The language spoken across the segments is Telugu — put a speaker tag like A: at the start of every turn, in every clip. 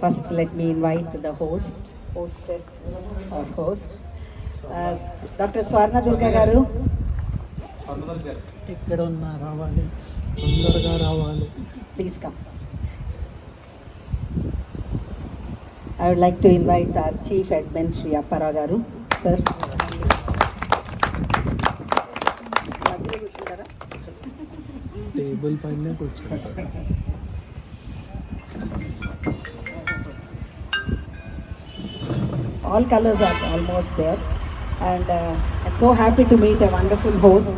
A: First, let me invite the hostess or host, Dr. Swarna Durga garu.
B: ఇక్కడ ఉన్న రావాలి, తొందరగా రావాలి.
A: Please come. I would like to invite our Chief Admin Sri Appara garu. Sir.
B: Table పైన కూర్చుంటారు.
A: All colors are almost there, and I'm so happy to meet a wonderful host,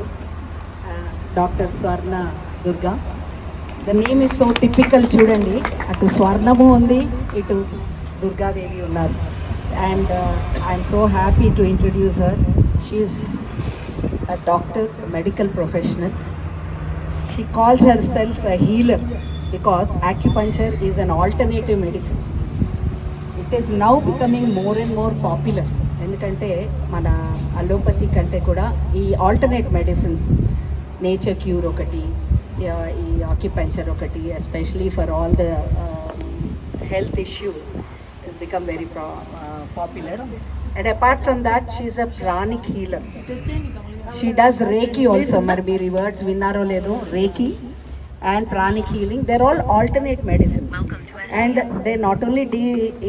A: Dr. Swarna Durga. The name is so typical, chudandi. Atu Swarnamu undi, itu Durga Devi unnaru, and I'm so happy to introduce her. She's a doctor, a medical professional. She calls herself a healer because acupuncture is an alternative medicine. It is now becoming more and more popular. ఎందుకంటే మన అలోపతి కంటే కూడా ఈ ఆల్టర్నేట్ మెడిసిన్స్, నేచర్ క్యూర్ ఒకటి, ఈ ఆక్యుపెంచర్ ఒకటి, especially for all the health issues become very popular. And apart from that she is a pranic healer. She does Reiki also. మరి మీరు ఈ వర్డ్స్ విన్నారో లేదో, రేకి and pranic healing, they're all alternate medicines, and they not only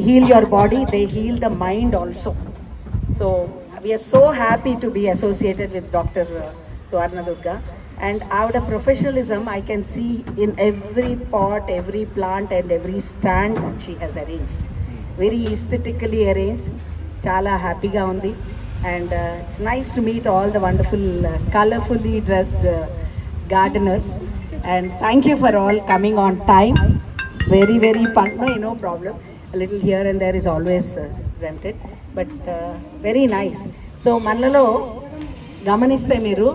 A: heal your body, they heal the mind also. So we are so happy to be associated with Dr. Swarna Durga, and our professionalism I can see in every pot, every plant and every stand she has arranged, very aesthetically arranged. Chala happy ga undi, and it's nice to meet all the wonderful colorfully dressed gardeners. And thank you for all coming on time. Very, very punctual, no problem. A little here and there is always exempted, but very nice. So, మనలో గమనిస్తే మీరు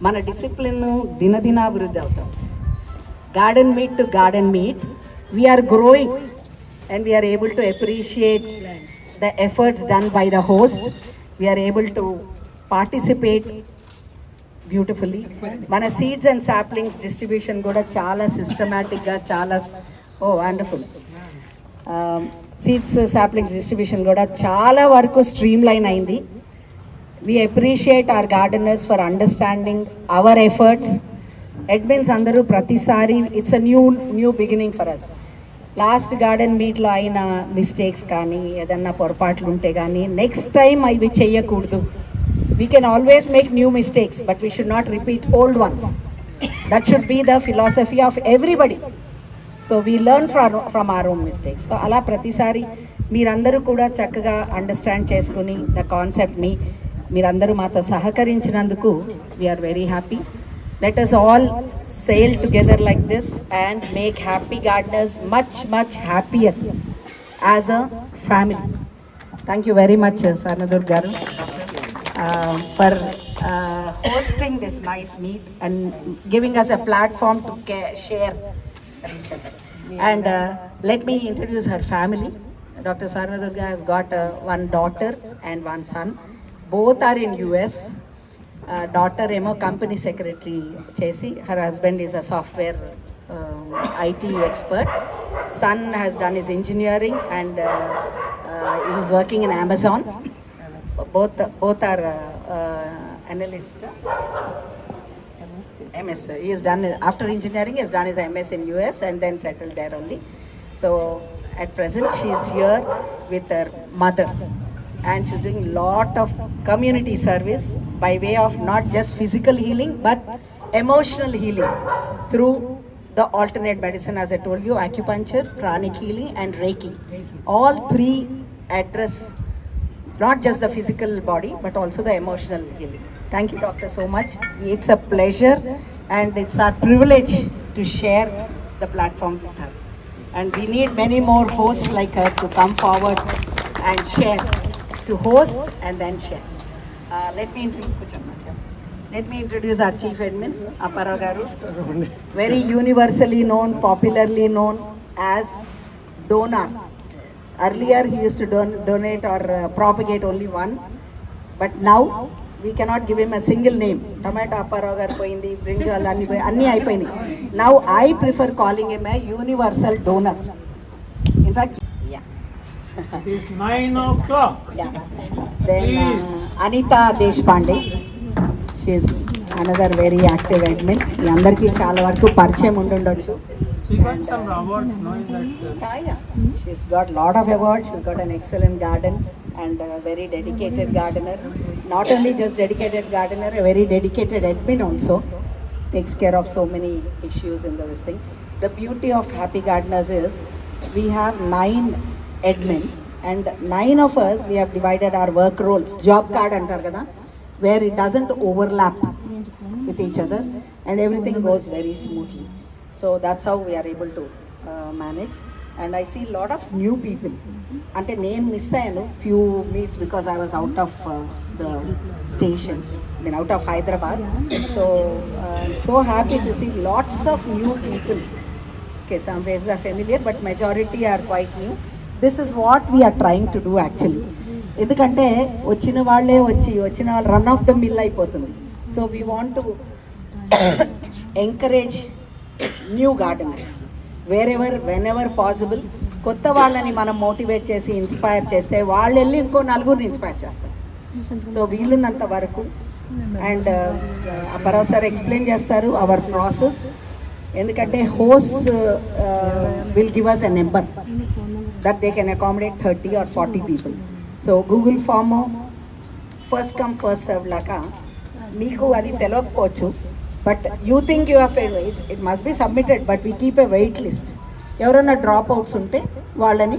A: మన డిసిప్లిన్ దినదిన అభివృద్ధి అవుతాం. Garden meet to garden meet, we are growing and we are able to appreciate the efforts done by the host. We are able to participate beautifully. మన సీడ్స్ అండ్ సాప్లింగ్స్ డిస్ట్రిబ్యూషన్ కూడా చాలా సిస్టమేటిక్గా, చాలా వండర్ఫుల్. సీడ్స్ సాప్లింగ్స్ డిస్ట్రిబ్యూషన్ కూడా చాలా వరకు స్ట్రీమ్ లైన్ అయింది. We appreciate our gardeners for understanding our efforts. Admins అందరూ ప్రతిసారి it's a new beginning for us. Last garden మీట్లో అయిన మిస్టేక్స్ కానీ ఏదన్నా పొరపాట్లు ఉంటే కానీ నెక్స్ట్ టైం అవి చెయ్యకూడదు. We can always make new mistakes, but we should not repeat old ones. That should be the philosophy of everybody. So we learn from our own mistakes. So ala pratisari meerandaru kuda chakkaga understand cheskuni the concept ni meerandaru maato sahakarinchiనందుకు we are very happy. Let us all sail together like this and make happy gardeners much happier as a family. Thank you very much, Swarna Durga garu, for hosting this nice meet and giving us a platform to share each other. And let me introduce her family. Dr. Swarna Durga has got one daughter and one son. Both are in US. Daughter emo company secretary chesi. Her husband is a software IT expert. Son has done his engineering and He's working in Amazon. Both are analyst. MS. He has done after engineering. He has done his MS in US and then settled there only. So at present she is here with her mother, and she's doing lot of community service by way of not just physical healing but emotional healing through the alternate medicine, as I told you, acupuncture, pranic healing and Reiki. All three address not just the physical body but also the emotional healing. Thank you, doctor, so much. It's a pleasure and it's our privilege to share the platform with her. And we need many more hosts like her to come forward and share, to host and then share. Let me introduce our chief admin, Apparao Garu. Very universally known, popularly known as donor. Earlier he used to donate or propagate only one, but now we cannot give him a single name. Tomato Apparao Garu poindi, brinjal anni ayipoyini. Now I prefer calling him a universal donor. In fact, yeah.
B: It's 9 o'clock.
A: Yeah. Then Anita Deshpande. She is another very active admin. మీ అందరికీ చాలా వరకు పరిచయం ఉండుండొచ్చు.
B: She got some awards, knowing that.
A: Yeah. She's got lot of awards. She's got an excellent garden and a very dedicated gardener. Not only just dedicated gardener, a very dedicated admin also. Takes care of so many issues in this thing. The beauty of Happy Gardeners is we have 9 admins and 9 of us, we have divided our work roles. Job card antar kada, where it doesn't overlap with each other and everything goes very smoothly. So that's how we are able to manage. And I see a lot of new people. Ante nenu miss ayanu few meets because I was out of the station, I mean out of Hyderabad. So I'm so happy to see lots of new people. Okay, some faces are familiar but majority are quite new. This is what we are trying to do actually. ఎందుకంటే వచ్చిన వాళ్ళే వచ్చిన వాళ్ళు రన్ ఆఫ్ ద మిల్ అయిపోతుంది. So we want to encourage new gardeners wherever whenever possible. కొత్త వాళ్ళని మనం మోటివేట్ చేసి ఇన్స్పైర్ చేస్తే వాళ్ళు వెళ్ళి ఇంకో నలుగురిని ఇన్స్పైర్ చేస్తారు. సో వీలున్నంత వరకు అండ్ అప్పారావు సార్ ఎక్స్ప్లెయిన్ చేస్తారు అవర్ ప్రాసెస్. ఎందుకంటే host will give us a number that they can accommodate 30 or 40 people. So Google form first come first serve లాగా మీకు అది తెలియకపోవచ్చు, but you think you have it must be submitted, but we keep a wait list. ఎవరైనా డ్రాప్ అవుట్స్ ఉంటే వాళ్ళని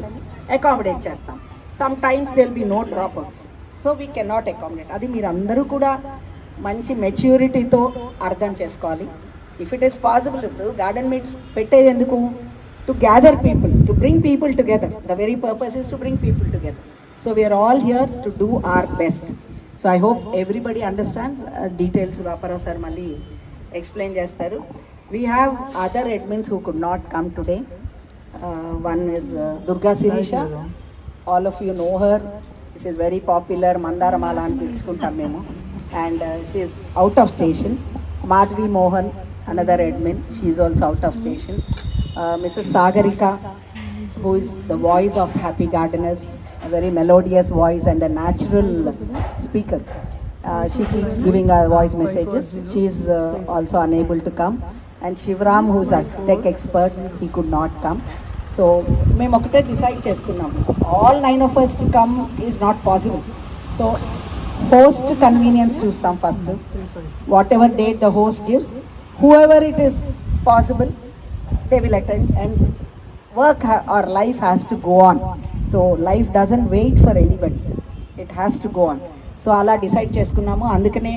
A: అకామిడేట్ చేస్తాం. Sometimes they will be no drop outs, so we can not accommodate. అది మీరు అందరూ కూడా మంచి మెచ్యూరిటీతో అర్థం చేసుకోవాలి. ఇఫ్ ఇట్ ఈస్ పాసిబుల్, ఇప్పుడు గార్డెన్ మీట్స్ పెట్టేది ఎందుకు? To gather people, to bring people together. The very purpose is to bring people together. So we are all here to do our best. So I hope everybody understands. Details Apparao sir malli explain chestaru. We have other admins who could not come today. One is Durga Sirisha. All of you know her. She is very popular. Mandaramala ani pilusukuntam memo. And she is out of station. Madhvi Mohan, another admin. She is also out of station. Mrs. Sagarika, who is the voice of Happy Gardeners, a very melodious voice and a natural speaker. She keeps giving her voice messages. She is also unable to come. And Shivram, who is a tech expert, he could not come. So మేము ఒకటే డిసైడ్ చేసుకున్నాం, all 9 of us to come is not possible. So host convenience చూస్తాం first. Whatever date the host gives, whoever it is possible, they will attend. And work or life has to go on. So life doesn't wait for anybody. It has to go on. So అలా డిసైడ్ చేసుకున్నాము. అందుకనే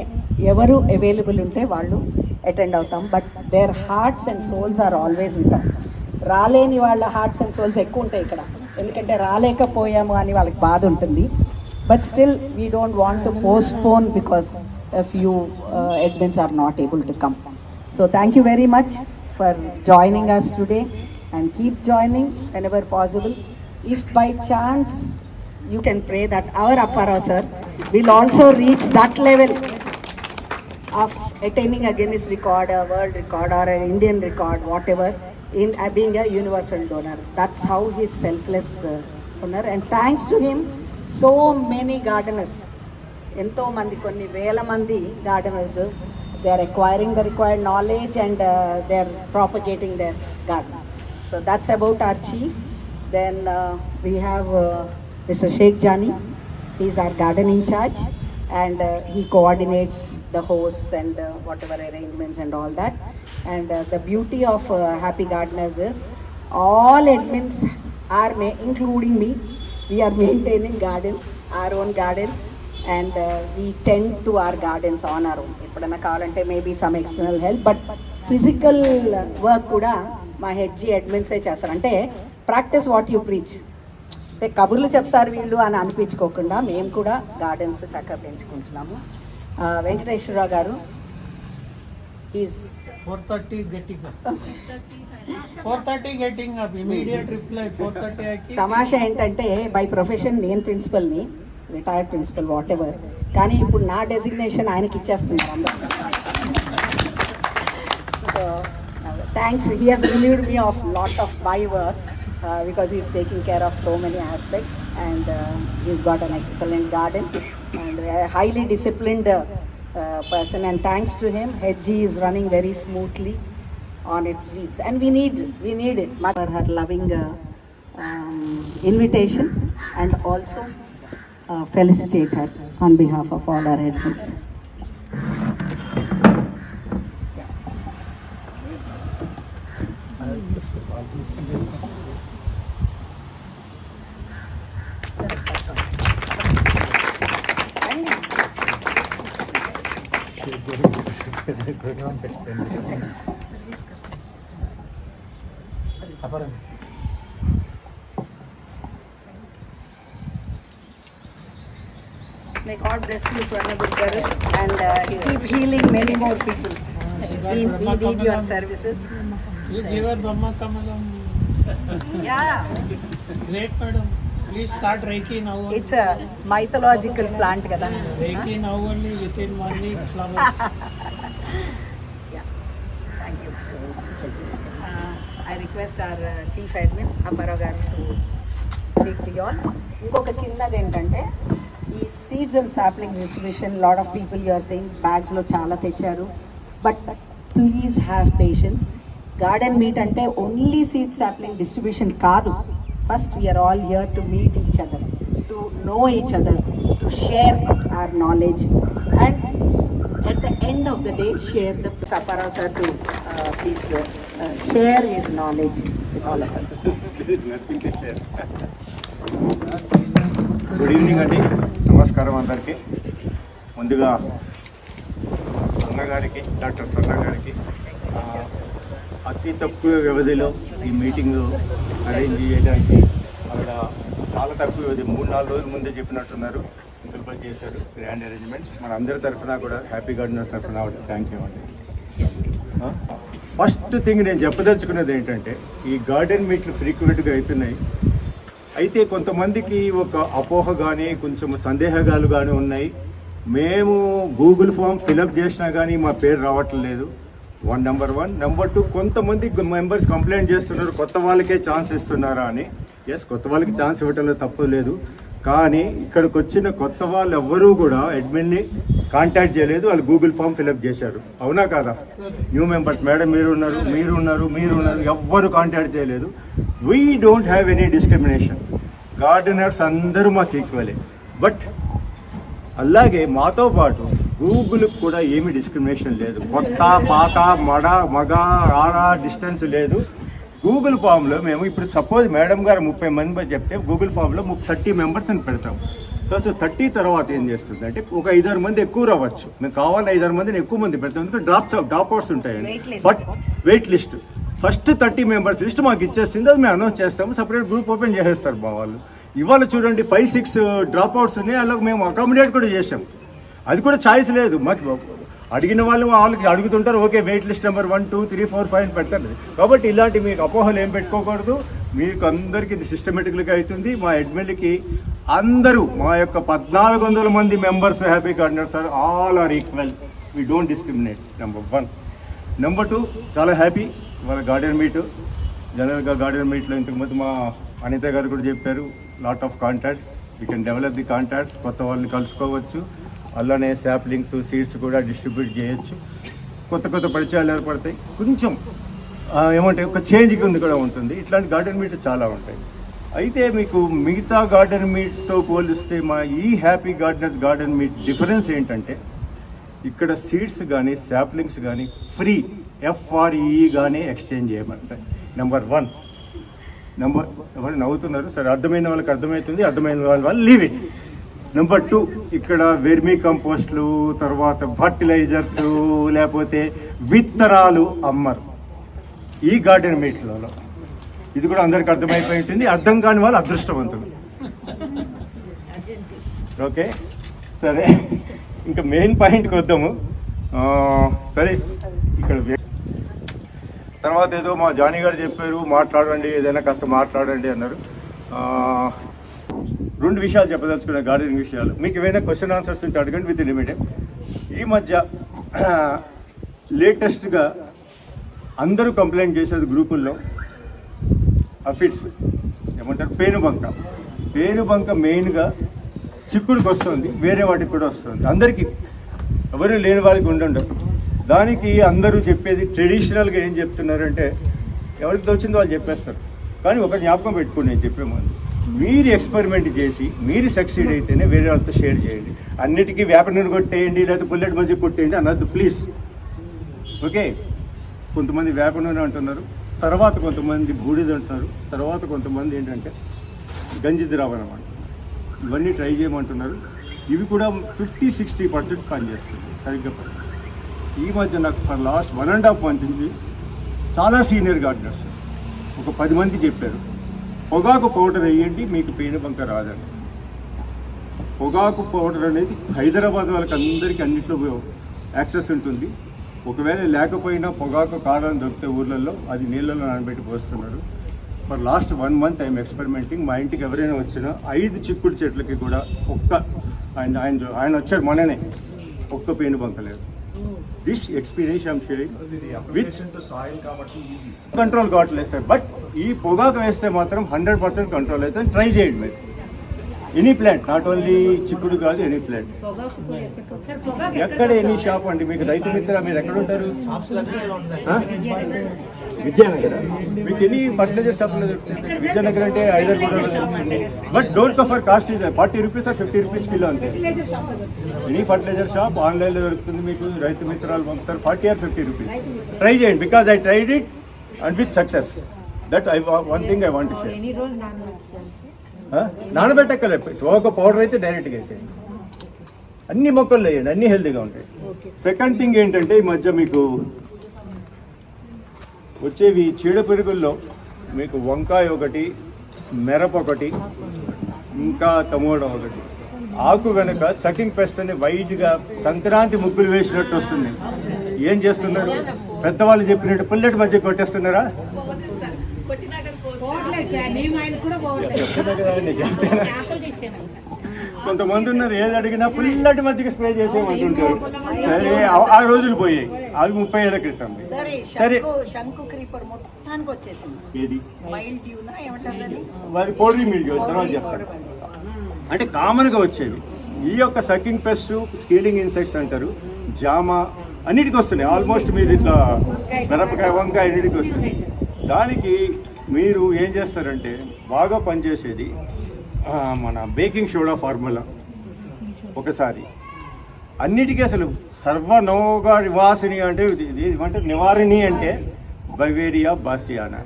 A: ఎవరు అవైలబుల్ ఉంటే వాళ్ళు అటెండ్ అవుతాం. But their hearts and souls are always with us. రాలేని వాళ్ళ హార్ట్స్ అండ్ సోల్స్ ఎక్కువ ఉంటాయి ఇక్కడ, ఎందుకంటే రాలేకపోయాము అని వాళ్ళకి బాధ ఉంటుంది. But still we don't want to postpone because few admins are not able to come. So thank you very much for joining us today and keep joining whenever possible. If by chance you can pray that our Apparao sir will also reach that level of attaining a Guinness record, a world record or an Indian record, whatever, in being a universal donor. That's how his selfless ఉన్నారు. And thanks to him so many gardeners, ఎంతోమంది, కొన్ని వేల మంది gardeners, they are acquiring the required knowledge and they are propagating their gardens. So that's about our chief. Then we have Mr. Sheikh Jani. He's our garden in charge and he coordinates the hosts and whatever arrangements and all that. And the beauty of Happy Gardeners is all admins are including me, we are maintaining gardens, our own gardens, and we tend to our gardens on our own. ఎప్పుడైనా కావాలంటే maybe some external help, but physical work కూడా మా హెచ్జీ అడ్మిన్సే చేస్తారు. అంటే ప్రాక్టీస్ వాట్ యూ ప్రీచ్, అంటే కబుర్లు చెప్తారు వీళ్ళు అని అనిపించుకోకుండా మేము కూడా గార్డెన్స్ చక్కగా పెంచుకుంటున్నాము. వెంకటేశ్వరరావు గారు is
B: 4:30 getting up. 4:30 getting up. Immediate reply 4:30 I keep.
A: తమాషా ఏంటంటే బై ప్రొఫెషన్ నేను ప్రిన్సిపల్ని, రిటైర్డ్ ప్రిన్సిపల్ వాట్ ఎవర్, కానీ ఇప్పుడు నా డెసిగ్నేషన్ ఆయనకి ఇచ్చేస్తున్నారు అందరూ. So thanks, he has relieved me of lot of my work because he is taking care of so many aspects and he's got an excellent garden and a highly disciplined person, and thanks to him HG is running very smoothly on its wheels, and we need it for her loving invitation, and also felicitate her on behalf of all our admins. May God bless you, Swarna Gurgaru, and keep healing many more people. We need your services.
B: You give her Brahma Kamalam.
A: Yeah,
B: Great madam. Please start Reiki now.
A: it's a mythological plant kada.
B: Reiki now only, within 1 week flowers.
A: Yeah, thank you. I request our chief admin Apparao garu to speak to you all. ఇంకొక చిన్నది ఏంటంటే ఈ seeds and saplings distribution, lot of people you are saying బ్యాగ్స్లో చాలా తెచ్చారు, but please have patience. Garden meet అంటే ఓన్లీ సీడ్ సాప్లింగ్ డిస్ట్రిబ్యూషన్ కాదు. First we are all here to meet each other, to know each other, to share our knowledge, and at the end of the day share the Apparao sir to please share his knowledge with all of us.
C: Good evening అండి, నమస్కారం అందరికీ. ముందుగా అన్నగారికి, డాక్టర్ స్వర్ణ గారికి అతి తక్కువ వ్యవధిలో ఈ మీటింగ్ అరేంజ్ చేయడానికి అక్కడ చాలా తక్కువ వ్యవధి, 3-4 రోజుల ముందే చెప్పినట్టున్నారు, ప్రిపేర్ చేశారు. గ్రాండ్ అరేంజ్మెంట్స్ మన అందరి తరఫున కూడా, హ్యాపీ గార్డెనర్ తరఫున కూడా థ్యాంక్ యూ అండి. ఫస్ట్ థింగ్ నేను చెప్పదలుచుకున్నది ఏంటంటే, ఈ గార్డెన్ మీట్లు ఫ్రీక్వెంట్గా అవుతున్నాయి. అయితే కొంతమందికి ఒక అపోహ కానీ కొంచెం సందేహాలు కానీ ఉన్నాయి. మేము గూగుల్ ఫామ్ ఫిలప్ చేసినా కానీ మా పేరు రావట్లేదు, నెంబర్ 1. నెంబర్ 2, కొంతమంది మెంబర్స్ కంప్లైంట్ చేస్తున్నారు కొత్త వాళ్ళకే ఛాన్స్ ఇస్తున్నారా అని. ఎస్, కొత్త వాళ్ళకి ఛాన్స్ ఇవ్వటంలో తప్పు లేదు, కానీ ఇక్కడికి వచ్చిన కొత్త వాళ్ళు ఎవ్వరూ కూడా అడ్మిన్ని కాంటాక్ట్ చేయలేదు, వాళ్ళు గూగుల్ ఫామ్ ఫిలప్ చేశారు. అవునా కాదా? న్యూ మెంబర్స్ మేడం మీరు ఎవ్వరు కాంటాక్ట్ చేయలేదు. We don't have any discrimination. Gardeners అందరూ మాకు ఈక్వలే. బట్ అలాగే మాతో పాటు గూగుల్కి కూడా ఏమీ డిస్క్రిమినేషన్ లేదు. కొత్త పాత మగ ఆడ డిస్టెన్స్ లేదు. గూగుల్ ఫామ్లో మేము ఇప్పుడు సపోజ్ మేడం గారు 30 మంది చెప్తే గూగుల్ ఫామ్లో 30 మెంబర్స్ అని పెడతాం. సో 30 తర్వాత ఏం చేస్తుంది అంటే ఒక 5-6 మంది ఎక్కువ రావచ్చు. మేము కావాలి 5-6 మందిని ఎక్కువ మంది పెడతాం, ఎందుకంటే డ్రాప్ అవుట్స్ ఉంటాయండి. But wait list first 30 members list మాకు ఇచ్చేస్తుంది, అది మేము అనౌన్స్ చేస్తాము. సపరేట్ గ్రూప్ ఓపెన్ చేసేస్తారు మా వాళ్ళు. ఇవాళ చూడండి 5-6 డ్రాప్ అవుట్స్ ఉన్నాయి, అలా మేము అకామిడేట్ కూడా చేసాం. అది కూడా ఛాయిస్ లేదు మాకు. అడిగిన వాళ్ళకి అడుగుతుంటారు, ఓకే వెయిట్ లిస్ట్ నెంబర్ 1, 2, 3, 4, 5 పెడతారు. కాబట్టి ఇలాంటి మీకు అపోహలు ఏం పెట్టుకోకూడదు. మీకు అందరికీ ఇది సిస్టమేటిక్గా అవుతుంది. మా అడ్మిన్లకి అందరూ మా యొక్క 1400 మంది members happy gardeners are all are equal. We don't discriminate. Number 1. Number 2, చాలా హ్యాపీ వాళ్ళ గార్డెన్ మీట్. జనరల్గా గార్డెన్ మీట్లో ఇంతకుముందు మా అనిత గారు కూడా చెప్పారు, lot of contacts, you can develop the contacts, కొత్త వాళ్ళని కలుసుకోవచ్చు. అలానే శాప్లింగ్స్, సీడ్స్ కూడా డిస్ట్రిబ్యూట్ చేయొచ్చు. కొత్త కొత్త పరిచయాలు ఏర్పడతాయి. కొంచెం ఏమంటే ఒక చేంజ్ కింద కూడా ఉంటుంది. ఇట్లాంటి గార్డెన్ మీట్ చాలా ఉంటాయి. అయితే మీకు మిగతా గార్డెన్ మీట్స్తో పోలిస్తే మా ఈ happy gardeners garden meet difference ఏంటంటే ఇక్కడ సీడ్స్ కానీ శాప్లింగ్స్ కానీ ఫ్రీ, FREE కానీ ఎక్స్చేంజ్ చేయబడతాయి. నెంబర్ 1. ఎవరు నవ్వుతున్నారు? సరే, అర్థమైన వాళ్ళకి అర్థమవుతుంది, అర్థమైన వాళ్ళు లీవ్ ఇట్. నెంబర్ 2, ఇక్కడ వెర్మీ కంపోస్ట్లు, తర్వాత ఫర్టిలైజర్స్, లేకపోతే విత్తనాలు అమ్మరు ఈ గార్డెన్ మీట్లలో. ఇది కూడా అందరికి అర్థమైపోయి ఉంటుంది. అర్థం కాని వాళ్ళు అదృష్టవంతులు. ఓకే, సరే, ఇంకా మెయిన్ పాయింట్కి వద్దాము. సరే, ఇక్కడ తర్వాత ఏదో మా జానీ గారు చెప్పారు, మాట్లాడండి, ఏదైనా కాస్త మాట్లాడండి అన్నారు. 2 విషయాలు చెప్పదలుచుకున్న గార్డెనింగ్ విషయాలు. మీకు ఏమైనా క్వశ్చన్ ఆన్సర్స్ ఉంటే అడగండి విత్ లిమిటెడ్. ఈ మధ్య లేటెస్ట్గా అందరూ కంప్లైంట్ చేసేది గ్రూపుల్లో అఫిడ్స్, ఏమంటారు, పేనుబంక మెయిన్గా చిక్కుడుకి వస్తుంది, వేరే వాటికి కూడా వస్తుంది. అందరికీ, ఎవరు లేని వారికి ఉండరు. దానికి అందరూ చెప్పేది ట్రెడిషనల్గా ఏం చెప్తున్నారంటే ఎవరికి వచ్చిందో వాళ్ళు చెప్పేస్తారు. కానీ ఒక జ్ఞాపకం పెట్టుకోండి, నేను చెప్పే ముందు మీరు ఎక్స్పెరిమెంట్ చేసి మీరు సక్సీడ్ అయితేనే వేరే వాళ్ళతో షేర్ చేయండి. అన్నిటికీ వేప నూనె కొట్టేయండి, లేకపోతే బుల్లెట్ మంచి కొట్టేయండి అనద్దు ప్లీజ్. ఓకే, కొంతమంది వేప నూనె అంటున్నారు, తర్వాత కొంతమంది బూడిద అంటున్నారు, తర్వాత కొంతమంది ఏంటంటే గంజి ద్రావణం అంటున్నారు. ఇవన్నీ ట్రై చేయమంటున్నారు. ఇవి కూడా 50-60% పనిచేస్తుంది సరిగ్గా పని. ఈ మధ్య నాకు ఫర్ లాస్ట్ 1.5 month నుంచి చాలా సీనియర్ గార్డెనర్స్ ఒక 10 మంది చెప్పారు, పొగాకు పౌడర్ వేయండి మీకు పేనుబంక రాదని. పొగాకు పౌడర్ అనేది హైదరాబాద్ వాళ్ళకి అందరికీ అన్నింటిలో యాక్సెస్ ఉంటుంది. ఒకవేళ లేకపోయినా పొగాకు కారం దొరికితే ఊర్లలో అది నీళ్ళలో నానబెట్టి పోస్తున్నారు. For last 1 month I'm experimenting. మా ఇంటికి ఎవరైనా వచ్చినా 5 చిక్కుడు చెట్లకి కూడా ఆయన వచ్చారు మొన్ననే, ఒక్క పేనుబంక లేదు. This experience I'm sharing with control కావట్లేదు సార్. బట్ ఈ పొగాకు వేస్తే మాత్రం 100% కంట్రోల్ అవుతుంది. ట్రై చేయండి మీరు. ఎనీ ప్లాంట్, నాట్ ఓన్లీ చిక్కుడు కాదు, ఎనీ ప్లాంట్. ఎక్కడ ఎనీ షాప్ అండి మీకు? రైతు మిత్ర మీరు ఎక్కడ ఉంటారు? విద్యానగర్. మీకు ఎనీ ఫర్టిలైజర్ షాప్లో దొరుకుతుంది. విద్యానగర్ అంటే Hyderabad. But don't go for cost, ఇది 40 rupees or 50 rupees కిలో అంతే. ఎనీ ఫర్టిలైజర్ షాప్ ఆన్లైన్లో దొరుకుతుంది మీకు. రైతు మిత్రాలు పంపుతారు 40 or 50 rupees. ట్రై చేయండి, because I tried it and with success. That one thing I want to share. నానబెట్టక్కలేదు, ఒక పౌడర్ అయితే డైరెక్ట్గా వేసేయండి. అన్ని మొక్కలు వేయండి, అన్ని హెల్తీగా ఉంటాయి. సెకండ్ థింగ్ ఏంటంటే ఈ మధ్య మీకు వచ్చేవి చీడపురుగుల్లో మీకు వంకాయ ఒకటి, మిరప ఒకటి, ఇంకా టమోటా ఒకటి. ఆకు వెనక సకింగ్ పెస్ట్ అని వైట్గా సంక్రాంతి ముగ్గులు వేసినట్టు వస్తుంది. ఏం చేస్తున్నారు? పెద్దవాళ్ళు చెప్పినట్టు పుల్లెట్ మధ్య కొట్టేస్తున్నారా? కొంతమంది ఉన్నారు ఏది అడిగినా పుల్లటి మధ్యకి స్ప్రే చేసేయమంటుంటారు. సరే, ఆ రోజులు పోయాయి. అవి 30 ఏళ్ల క్రితం. సరే, ఏది వారి పౌడరీ మిల్డ్యూ తర్వాత చెప్తారు. అంటే కామన్గా వచ్చేవి ఈ యొక్క సకింగ్ పెస్ట్, స్కేలింగ్ ఇన్సెక్ట్స్ అంటారు, జామ అన్నిటికి వస్తున్నాయి. ఆల్మోస్ట్ మీరు ఇట్లా మిరపకాయ, వంకాయ అన్నిటికి వస్తున్నాయి. దానికి మీరు ఏం చేస్తారంటే బాగా పనిచేసేది మన బేకింగ్ సోడా ఫార్ములా. ఒకసారి అన్నిటికీ అసలు సర్వనోగా నివాసిని అంటే ఏమంటే నివారిణి అంటే బవేరియా బాసియానా.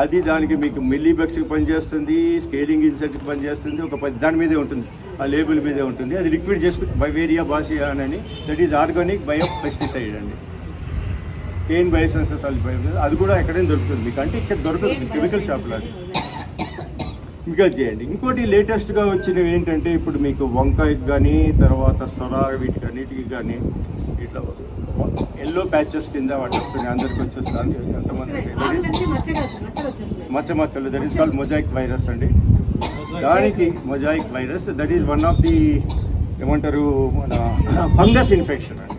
C: అది దానికి మీకు మిల్లీబగ్స్కి పనిచేస్తుంది, స్కేలింగ్ ఇన్సెక్ట్కి పనిచేస్తుంది. ఒక దాని మీదే ఉంటుంది, ఆ లేబుల్ మీదే ఉంటుంది. అది లిక్విడ్ చేసుకుని బవేరియా బాసియానా అని, that is organic bio pesticide అండి. కేన్ బయోసెన్సెస్ అది కూడా ఎక్కడైనా దొరుకుతుంది మీకు. అంటే ఇక్కడ దొరుకుతుంది కెమికల్ షాప్లో. అది ఇంకా చేయండి. ఇంకోటి లేటెస్ట్గా వచ్చినవి ఏంటంటే ఇప్పుడు మీకు వంకాయకి కానీ, తర్వాత సొర, వీటికి అన్నిటికి కానీ ఇట్లా ఎల్లో ప్యాచెస్ కింద వాటి వస్తున్నాయి. అందరికి వచ్చేస్తుంది. ఎంతమంది మచ్చలు, that is called mosaic virus అండి. దానికి mosaic virus, that is one of the ఏమంటారు మన ఫంగస్ ఇన్ఫెక్షన్ అండి.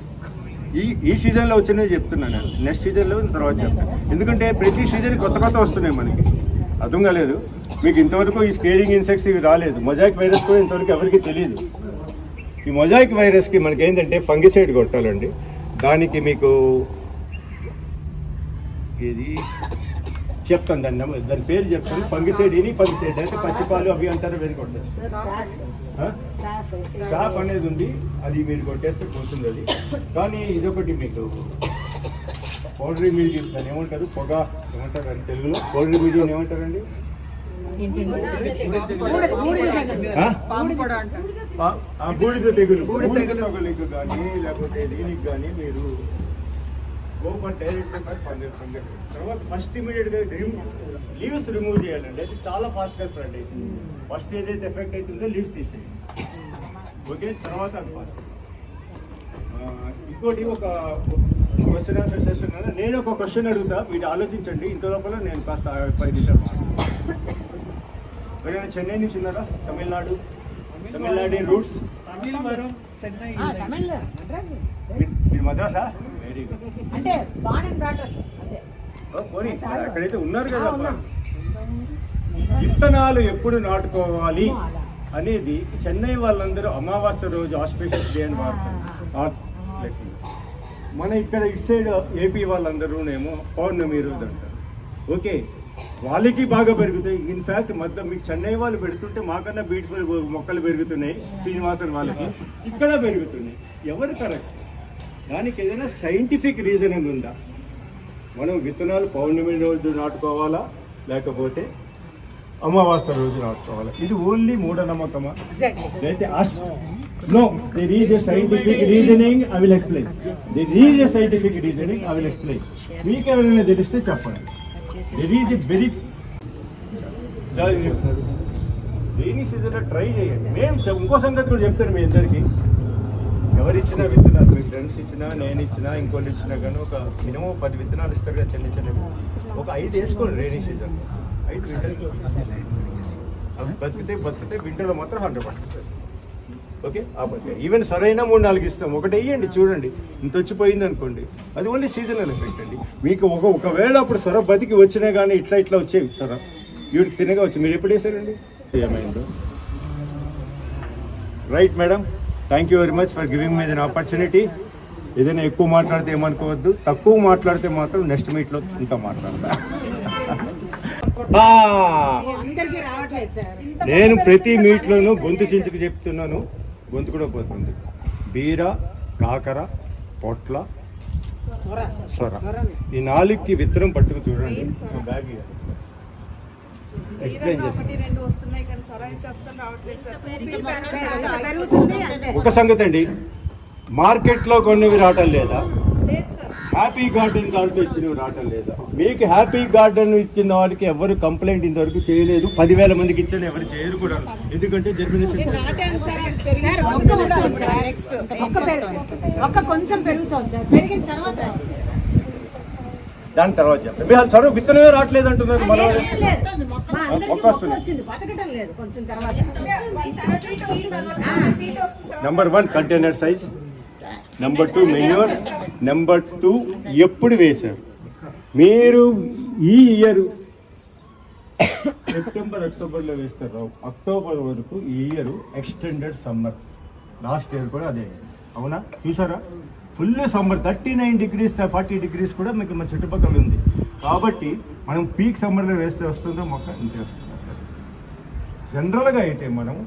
C: ఈ సీజన్లో వచ్చినవి చెప్తున్నాను నేను. నెక్స్ట్ సీజన్లో తర్వాత చెప్తాను. ఎందుకంటే ప్రతి సీజన్ కొత్త వస్తున్నాయి మనకి. అర్థం కాలేదు. మీకు ఇంతవరకు ఈ స్కేరింగ్ ఇన్సెక్ట్స్ ఇవి రాలేదు. మొజాయిక్ వైరస్ కూడా ఇంతవరకు ఎవరికి తెలియదు. ఈ మొజాయిక్ వైరస్కి మనకి ఏంటంటే ఫంగిసైడ్ కొట్టాలండి. దానికి మీకు ఇది చెప్తాను, దాని పేరు చెప్తాను. ఫంగిసైడ్ ఫంగిసైడ్ అయితే పచ్చిపాలు అవి అంటారు, వేరు కొట్టచ్చు. షాఫ్ అనేది ఉంది, అది మీరు కొట్టేస్తే పోతుంది అది. కానీ ఇదొకటి మీకు పౌడరీ మిల్డ్యూ, దాన్ని ఏమంటారు, పొగ ఏమంటారు అని తెలుగులో. పౌడరీ మిల్డ్యూ ఏమంటారండి? బూడిద తెగులు. బూడిద తెగులుకి కానీ లేకపోతే దీనికి కానీ మీరు ఓపెన్ డైరెక్ట్ తర్వాత ఫస్ట్ ఇమీడియట్గా లీవ్స్ రిమూవ్ చేయాలండి. అయితే చాలా ఫాస్ట్గా స్ప్రెడ్ అవుతుంది. ఫస్ట్ ఏదైతే ఎఫెక్ట్ అవుతుందో లీవ్స్ తీసేయండి. ఓకే, తర్వాత అది ఫాస్ట్. ఇంకోటి ఒక క్వశ్చన్ ఆన్సర్ సెషన్ కదా, నేను ఒక క్వశ్చన్ అడుగుతా, మీరు ఆలోచించండి. ఇంత లోపల నేను కాస్త 5 నిమిషాలు మాట్లాడతాను. ఎవరైనా చెన్నై నుంచి ఉన్నారా? తమిళనాడు రూట్స్?
B: చెన్నై.
C: మీరు మద్రాసా? Very good.
A: అంటే
C: పోనీ అక్కడైతే ఉన్నారు కదా. విత్తనాలు ఎప్పుడు నాటుకోవాలి అనేది చెన్నై వాళ్ళందరూ అమావాస్య రోజు ఆస్పిషియస్ డే అని వాడతారు. మన ఇక్కడ ఇటు సైడ్ ఏపీ వాళ్ళందరూనేమో పౌర్ణమి రోజు అంటారు. ఓకే, వాళ్ళకి బాగా పెరుగుతాయి. ఇన్ఫ్యాక్ట్ మొత్తం మీకు చెన్నై వాళ్ళు పెడుతుంటే మాకన్నా బ్యూటిఫుల్ మొక్కలు పెరుగుతున్నాయి. శ్రీనివాసన్ వాళ్ళకి ఇక్కడ పెరుగుతున్నాయి. ఎవరు కరెక్ట్? దానికి ఏదైనా సైంటిఫిక్ రీజనింగ్ ఉందా? మనం విత్తనాలు పౌర్ణమి రోజు నాటుకోవాలా లేకపోతే అమావాస్య రోజు నాటుకోవాలా? ఇది ఓన్లీ మూఢనమ్మకమా? అయితే no, there is a scientific reasoning, I will explain. There is a scientific reasoning, I will explain. మీకు ఎవరైనా తెలిస్తే చెప్పండి. There is a very rainy సీజన్లో ట్రై చేయండి. మేము ఇంకో సంగతి కూడా చెప్తాను మీ ఇద్దరికి. ఎవరిచ్చినా విత్తనాలు, మీ ఫ్రెండ్స్ ఇచ్చినా, నేను ఇచ్చినా, ఇంకోళ్ళు ఇచ్చినా కానీ ఒక మినిమం 10 విత్తనాలు ఇస్తారు కదా చిన్న ఒక 5 వేసుకోండి రైనీ సీజన్. 5 అవి బతికితే వింటర్లో మాత్రం 100%. ఓకే, ఈవెన్ సరైన 3-4 ఇస్తాం. ఒకటి వేయండి, చూడండి. ఇంత వచ్చిపోయింది అనుకోండి, అది ఓన్లీ సీజనల్ ఎఫెక్ట్ అండి. మీకు ఒకవేళ అప్పుడు సొర బతికి వచ్చినా కానీ ఇట్లా వచ్చేవి సొర ఇవి తినగా వచ్చి మీరు ఎప్పుడు వేసారండి? ఏమైందో. Right madam, thank you very much for giving me this opportunity. ఏదైనా ఎక్కువ మాట్లాడితే ఏమనుకోవద్దు, తక్కువ మాట్లాడితే మాత్రం నెక్స్ట్ మీట్లో ఇంకా మాట్లాడతా. నేను ప్రతి మీట్లోనూ గొంతు చించుకు చెప్తున్నాను, గొంతు కూడా పోతుంది. బీర, కాకర, పొట్ల, సొర, ఈ 4కి విత్తనం పట్టుకు చూడండి. బ్యాగ్ ఎక్స్ప్లెయిన్ చేస్తాను. ఒక సంగతి అండి, మార్కెట్లో కొన్నవి రావటం లేదా? హ్యాపీ గార్డెన్ దాంట్లో ఇచ్చినవి రావటం లేదా? మీకు హ్యాపీ గార్డెన్ ఇచ్చిన వాళ్ళకి ఎవరు కంప్లైంట్ ఇంతవరకు చేయలేదు. 10,000 మందికి ఇచ్చారు, ఎవరు చేయరు కూడా. ఎందుకంటే జర్మినేషన్
A: కొంచెం పెరుగుతుంది సార్, పెరిగిన తర్వాత
C: దాని తర్వాత చెప్పండి. మీరు చదువు విత్తనమే రావట్లేదు అంటున్నారు. మన number 1 container size, number 2 manure, number 2 ఎప్పుడు వేశారు మీరు? ఈ ఇయర్ అక్టోబర్లో వేస్తారు. అక్టోబర్ వరకు ఈ year extended summer. Last year కూడా అదే, అవునా? చూసారా? ఫుల్ సమ్మర్, 39 degrees 40 degrees కూడా మీకు మన చుట్టుపక్కల ఉంది. కాబట్టి మనం పీక్ సమ్మర్లో వేస్తే వస్తుందో మొక్క ఇంతే వస్తుంది. జనరల్గా అయితే మనం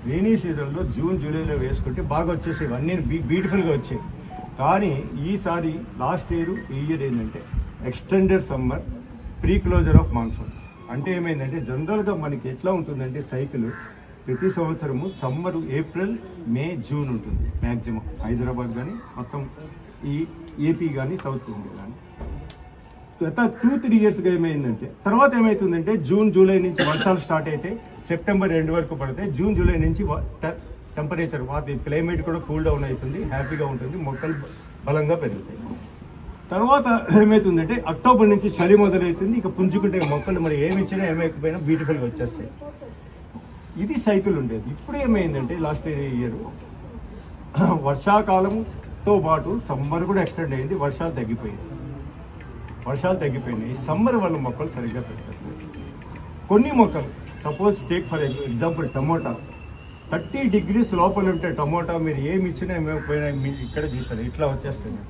C: రైనీ సీజన్లో జూన్ జూలైలో వేసుకుంటే బాగా వచ్చేసేవి, అన్నీ బ్యూటిఫుల్గా వచ్చాయి. కానీ ఈసారి లాస్ట్ ఇయర్ ఈ ఇయర్ ఏంటంటే extended summer, pre closure of monsoon. అంటే ఏమైందంటే జనరల్గా మనకి ఎట్లా ఉంటుందంటే సైకిల్ ప్రతి సంవత్సరము సమ్మర్ ఏప్రిల్ మే జూన్ ఉంటుంది మ్యాక్సిమం. హైదరాబాద్ కానీ మొత్తం ఈ ఏపీ కానీ సౌత్ ఇండియా కానీ. గత 2-3 ఇయర్స్గా ఏమైందంటే తర్వాత ఏమవుతుందంటే జూన్ జూలై నుంచి వర్షాలు స్టార్ట్ అయితే సెప్టెంబర్ ఎండ్ వరకు పడతాయి. జూన్ జూలై నుంచి టెంపరేచర్ క్లైమేట్ కూడా కూల్ డౌన్ అవుతుంది, హ్యాపీగా ఉంటుంది, మొక్కలు బలంగా పెరుగుతాయి. తర్వాత ఏమవుతుందంటే అక్టోబర్ నుంచి చలి మొదలవుతుంది. ఇక పుంజుకుంటే మొక్కలు మరి ఏమి ఇచ్చినా ఏమైపోయినా బ్యూటిఫుల్గా వచ్చేస్తాయి. ఇది సైకిల్ ఉండేది. ఇప్పుడు ఏమైందంటే లాస్ట్ ఇయర్ వర్షాకాలంతో పాటు సమ్మర్ కూడా ఎక్స్టెండ్ అయింది, వర్షాలు తగ్గిపోయినాయి. ఈ సమ్మర్ వల్ల మొక్కలు సరిగ్గా పెట్టలేదు. కొన్ని మొక్కలు suppose take for example tomato 30 degrees లోపల ఉంటే టమోటా మీరు ఏమి ఇచ్చినా ఏమైపోయినా మీకు ఇక్కడ చూసారు ఇట్లా వచ్చేస్తుంది.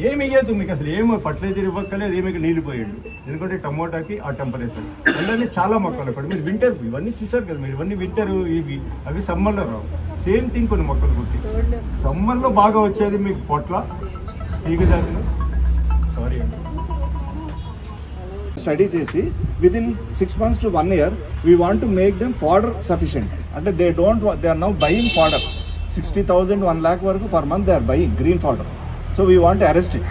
C: ఏమి ఇవ్వదు మీకు, అసలు ఏమో ఫర్టిలైజర్ ఇవ్వక్కలేదు, ఏమి నీళ్ళు పోయండి. ఎందుకంటే టమోటాకి ఆ టెంపరేచర్. అందులోనే చాలా మొక్కలు ఇప్పుడు మీరు వింటర్ ఇవన్నీ చూసారు కదా మీరు, ఇవన్నీ వింటర్ ఇవి అవి సమ్మర్లో రావు. సేమ్ థింగ్ కొన్ని మొక్కలు పుట్టి సమ్మర్లో బాగా వచ్చేది మీకు పొట్ల తీగ జాతులు. సారీ అండి.
D: స్టడీ చేసి within 6 months to 1 year we want to make them fodder sufficient. అంటే they are now buying fodder 60,000 1 lakh వరకు per month they are buying green fodder. So we want to arrest it.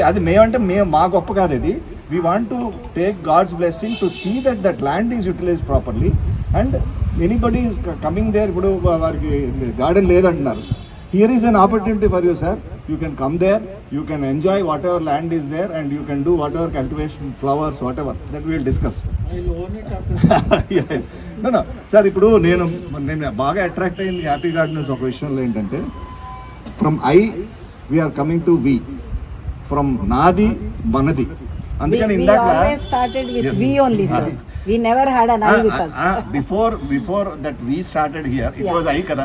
D: అది మేమంటే మా గొప్ప కాదు ఇది. We want to take God's blessing to see that land is utilized properly and anybody is coming there. ఇప్పుడు వారికి గార్డెన్ లేదంటున్నారు. Here is an opportunity for you, sir. You can come there, you can enjoy whatever land is there and you can do whatever cultivation, flowers, whatever. That we will discuss.
B: I'll own it after.
D: No. Sir, ఇప్పుడు నేను బాగా అట్రాక్ట్ అయింది హ్యాపీ గార్డెన్స్ ఒక విషయంలో ఏంటంటే from we are coming to we. From నాది మనది. అందుకని ఇందాక
A: started with we only, sir. We never had an I with us.
D: Before that we started here, it was I kada.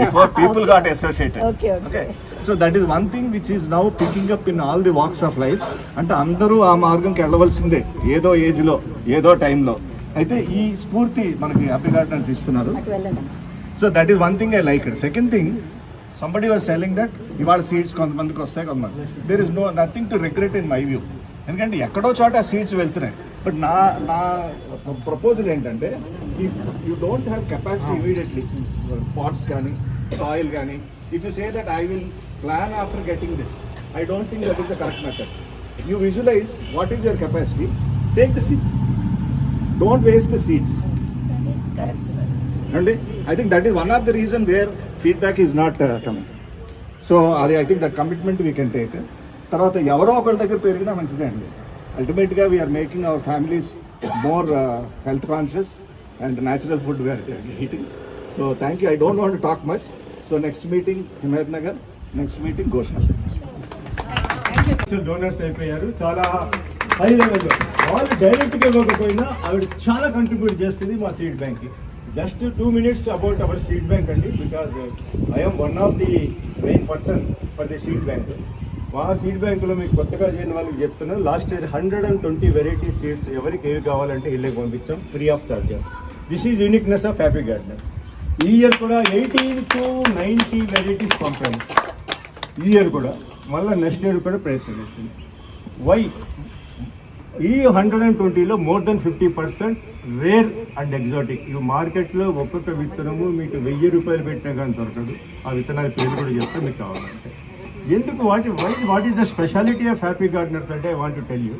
D: Before people got associated.
A: Okay.
D: So that is one thing which is now picking up in all the walks of life. అంటే అందరూ ఆ మార్గంకి వెళ్ళవలసిందే ఏదో ఏజ్లో ఏదో టైంలో. అయితే ఈ స్ఫూర్తి మనకి హ్యాపీ గార్డెన్స్ ఇస్తున్నారు. So that is one thing I like it. Second thing somebody was telling that ఇవాళ సీడ్స్ కొంతమందికి వస్తాయి కొంతమంది. There is nothing to regret in my view. ఎందుకంటే ఎక్కడో చోట సీడ్స్ వెళ్తున్నాయి. బట్ నా ప్రపోజల్ ఏంటంటే if you don't have capacity immediately pots కానీ సాయిల్ కానీ if you say that I will plan after getting this, I don't think that is the correct method. You visualize what is your capacity, take the seed, don't waste the seeds. అండి I think that is one of the reason where feedback is not coming. So అది I think that commitment we can take. తర్వాత ఎవరో ఒకరి దగ్గర పెరిగినా మంచిదే అండి. అల్టిమేట్గా we are making our families more health conscious and natural food we are eating. So thank you. I don't want to talk much. So next meeting Himayat Nagar, next meeting Goshala.
C: Donors అయిపోయారు చాలా హై లెవెల్లో. వాళ్ళు డైరెక్ట్గా ఇవ్వకపోయినా ఆవిడ చాలా కంట్రిబ్యూట్ చేస్తుంది మా సీడ్ బ్యాంక్కి. Just 2 minutes about our seed bank అండి, because I'm one of the main person for the seed bank. మా సీడ్ బ్యాంకులో మీకు కొత్తగా చేయని వాళ్ళకి చెప్తున్నాను, లాస్ట్ ఇయర్ 120 వెరైటీ సీడ్స్ ఎవరికి ఏవి కావాలంటే ఇళ్ళకి పంపించాం free of charges. This is uniqueness of happy gardeners. ఈ ఇయర్ కూడా 80 to 90 వెరైటీస్ పంపాము. ఈ ఇయర్ కూడా మళ్ళీ నెక్స్ట్ ఇయర్ కూడా ప్రయత్నం చేస్తుంది. వై ఈ 120లో more than 50% rare and exotic. ఇవి మార్కెట్లో ఒక్కొక్క విత్తనము మీకు 1000 రూపాయలు పెట్టినా కానీ దొరకదు. ఆ విత్తనాల పేరు కూడా చెప్తే మీకు కావాలంటే. ఎందుకు what is the speciality of happy gardeners అంటే I want to tell you,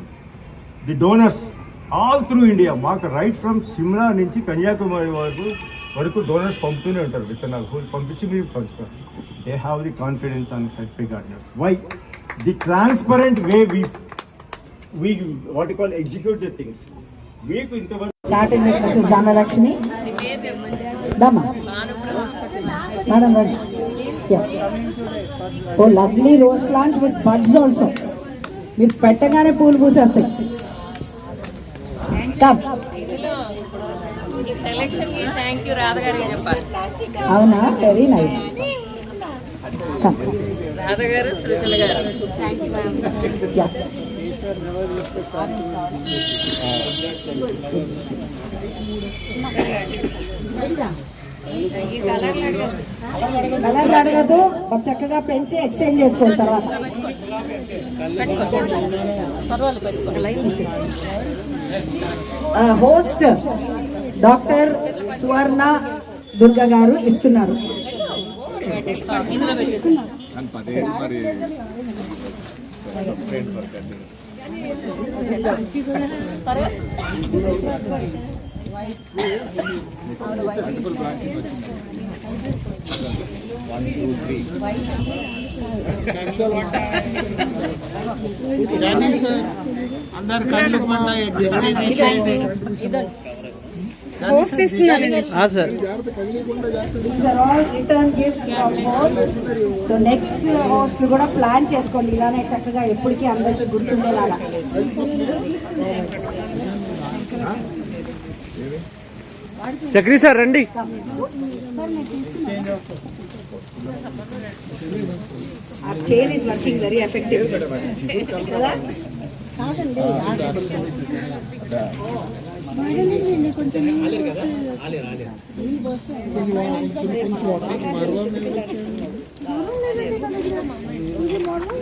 C: the donors all through India, మాకు రైట్ ఫ్రమ్ సిమ్లా నుంచి కన్యాకుమారి వరకు డోనర్స్ పంపుతూనే ఉంటారు. విత్తనాలు పంపించి మీరు పంచుతారు. They have the confidence on happy gardeners. Why the transparent way we what you call execute the things. మీకు ఇంతవరకు
A: Starting with Mrs. Dhanalakshmi. Dama. Madam Raji. Yeah. Oh, lovely rose plants with buds also. మీరు పెట్టగానే పూలు పూసేస్తాయి. Come.
E: థ్యాంక్ యూ రాధ గారికి చెప్పాలి.
A: అవునా, వెరీ నైస్. Come.
E: రాధ గారు, సృజన గారు.
A: Yeah. కలర్ అడగదు, చక్కగా పెంచి ఎక్స్చేంజ్ చేసుకోండి తర్వాత. హోస్ట్ డాక్టర్ సువర్ణ దుర్గా గారు ఇస్తున్నారు.
D: మరి sustain for continuous. Multiple branching వచ్చింది. 1 2 3
B: जानी सर अंदर कళ్ళు మన ఎగ్జిస్ట్ చేయండి.
E: హోస్ట్ ఇస్తున్నారండి.
B: Sir
A: These are all return gifts from host. So next host కూడా ప్లాన్ చేసుకోండి ఇలానే చక్కగా ఎప్పటికీ అందరికీ గుర్తుండేలాగా.
F: చక్రి సార్ రండి.
A: Our chain is working very effectively. కదా?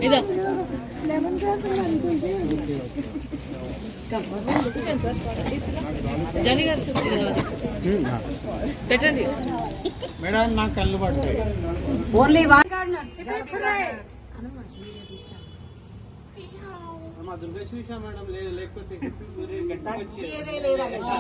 E: ఇదో జని గారు పెట్టండి.
B: మేడం నా కళ్ళు పడతాయి.
A: Only one.
B: మా దుర్గశ్రీష మేడం లేకపోతే గట్టిగా వచ్చి
A: తగ్గేదే లేదమ్మా.